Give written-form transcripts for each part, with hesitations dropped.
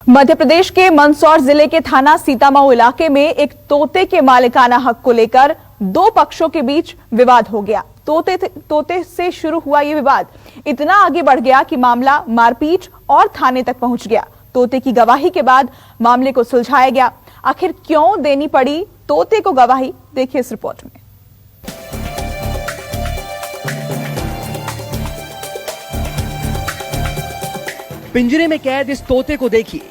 मध्य प्रदेश के मंदसौर जिले के थाना सीतामऊ इलाके में एक तोते के मालिकाना हक को लेकर दो पक्षों के बीच विवाद हो गया। तोते से शुरू हुआ ये विवाद इतना आगे बढ़ गया कि मामला मारपीट और थाने तक पहुंच गया। तोते की गवाही के बाद मामले को सुलझाया गया। आखिर क्यों देनी पड़ी तोते को गवाही, देखिए इस रिपोर्ट में। पिंजरे में कैद इस तोते को देखिए।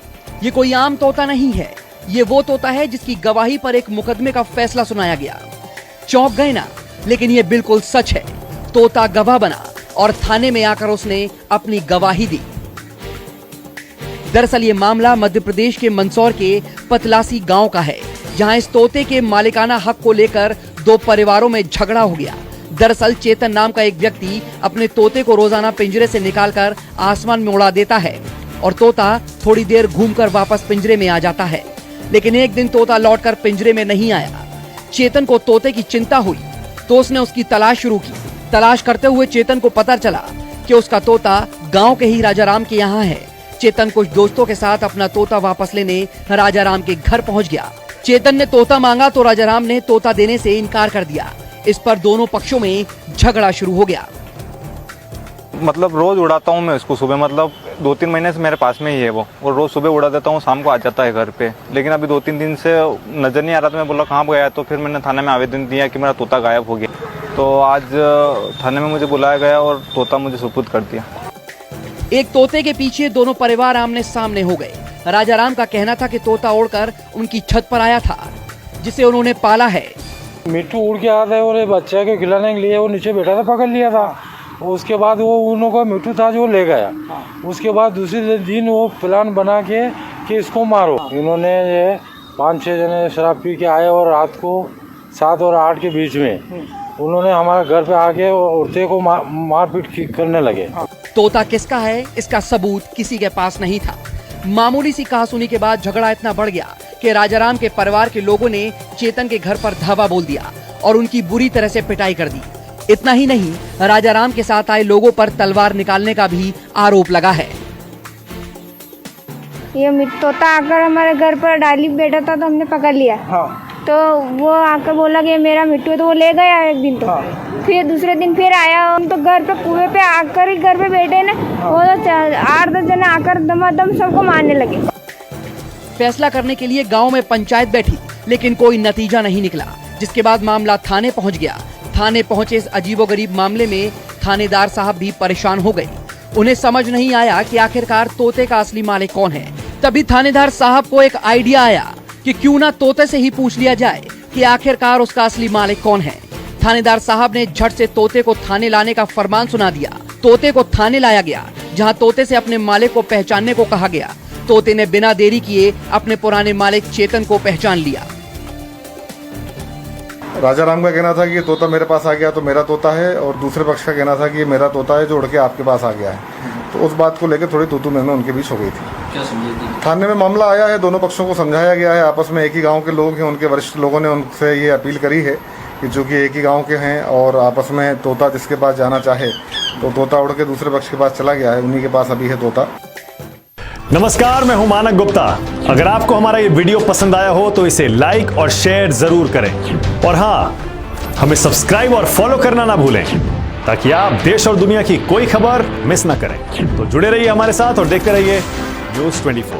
ये कोई आम तोता नहीं है, ये वो तोता है जिसकी गवाही पर एक मुकदमे का फैसला सुनाया गया। चौंक गए ना, लेकिन ये बिल्कुल सच है। तोता गवाह बना और थाने में आकर उसने अपनी गवाही दी। दरअसल ये मामला मध्य प्रदेश के मंदसौर के पतलासी गांव का है, जहां इस तोते के मालिकाना हक को लेकर दो परिवारों में झगड़ा हो गया। दरअसल चेतन नाम का एक व्यक्ति अपने तोते को रोजाना पिंजरे से निकालकर आसमान में उड़ा देता है और तोता थोड़ी देर घूमकर वापस पिंजरे में आ जाता है। लेकिन एक दिन तोता लौटकर पिंजरे में नहीं आया। चेतन को तोते की चिंता हुई तो उसने उसकी तलाश शुरू की। तलाश करते हुए चेतन को पता चला कि उसका तोता गांव के ही राजाराम के यहाँ है। चेतन कुछ दोस्तों के साथ अपना तोता वापस लेने राजाराम के घर पहुंच गया। चेतन ने तोता मांगा तो राजाराम ने तोता देने से इनकार कर दिया। इस पर दोनों पक्षों में झगड़ा शुरू हो गया। मतलब रोज उड़ाता हूँ मैं इसको सुबह, मतलब 2-3 महीने से मेरे पास में ही है वो, और रोज सुबह उड़ा देता हूँ, शाम को आ जाता है घर पे। लेकिन अभी 2-3 दिन से नजर नहीं आ रहा था। मैं बोला कहाँ गया, तो फिर मैंने थाने में आवेदन दिया कि मेरा तोता गायब हो गया। तो आज थाने में मुझे बुलाया गया और तोता मुझे सुपुर्द कर दिया। एक तोते के पीछे दोनों परिवार आमने सामने हो गए। राजाराम का कहना था कि तोता उड़कर उनकी छत पर आया था, जिसे उन्होंने पाला है। मिट्टू उड़ के आता है और बच्चे के खिलाने के लिए वो नीचे बैठा था, पकड़ लिया था। उसके बाद वो उन का मिट्टू था जो ले गया। उसके बाद दूसरे दिन वो प्लान बना के कि इसको मारो। इन्होंने ये 5-6 जने शराब पी के आए और रात को 7 और 8 के बीच में उन्होंने हमारे घर पे आके औरतें को मारपीट करने लगे। तोता किसका है, इसका सबूत किसी के पास नहीं था। मामूली सी कहासुनी के बाद झगड़ा इतना बढ़ गया कि राजाराम के परिवार के लोगों ने चेतन के घर पर धावा बोल दिया और उनकी बुरी तरह से पिटाई कर दी। इतना ही नहीं, राजाराम के साथ आए लोगों पर तलवार निकालने का भी आरोप लगा है। ये तोता आकर हमारे घर पर डाली बैठा था तो हमने पकड़ लिया। तो वो आकर बोला कि मेरा मिट्टू है, तो वो ले गया एक दिन। तो फिर दूसरे दिन फिर आया। हम तो घर पे कुएं पे आकर ही घर पे बैठे ना, वो तो 8-10 जने आकर दमादम सबको मारने लगे। फैसला करने के लिए गांव में पंचायत बैठी, लेकिन कोई नतीजा नहीं निकला, जिसके बाद मामला थाने पहुंच गया। थाने पहुंचे इस अजीबोगरीब मामले में थानेदार साहब भी परेशान हो गए। उन्हें समझ नहीं आया कि आखिरकार तोते का असली मालिक कौन है। तभी थानेदार साहब को एक आइडिया आया कि क्यों ना तोते से ही पूछ लिया जाए कि आखिरकार उसका असली मालिक कौन है। थानेदार साहब ने झट से तोते को थाने लाने का फरमान सुना दिया। तोते को थाने लाया गया, जहां तोते से अपने मालिक को पहचानने को कहा गया। तोते ने बिना देरी किए अपने पुराने मालिक चेतन को पहचान लिया। राजाराम का कहना था कि ये तोता मेरे पास आ गया तो मेरा तोता है, और दूसरे पक्ष का कहना था कि ये मेरा तोता है जो उड़ के आपके पास आ गया है। तो उस बात को लेकर थोड़ी तू-तू मैं उनके बीच हो गई थी। क्या समझे? थाने में मामला आया है, दोनों पक्षों को समझाया गया है। आपस में एक ही गांव के लोग हैं, उनके वरिष्ठ लोगों ने उनसे ये अपील करी है कि जो कि एक ही गांव के हैं और आपस में तोता जिसके पास जाना चाहे तो तोता उड़ के दूसरे पक्ष के पास चला गया है, उन्हीं के पास अभी है तोता। नमस्कार, मैं हूं मानक गुप्ता। अगर आपको हमारा ये वीडियो पसंद आया हो तो इसे लाइक और शेयर जरूर करें, और हाँ, हमें सब्सक्राइब और फॉलो करना ना भूलें ताकि आप देश और दुनिया की कोई खबर मिस ना करें। तो जुड़े रहिए हमारे साथ और देखते रहिए न्यूज़ 24।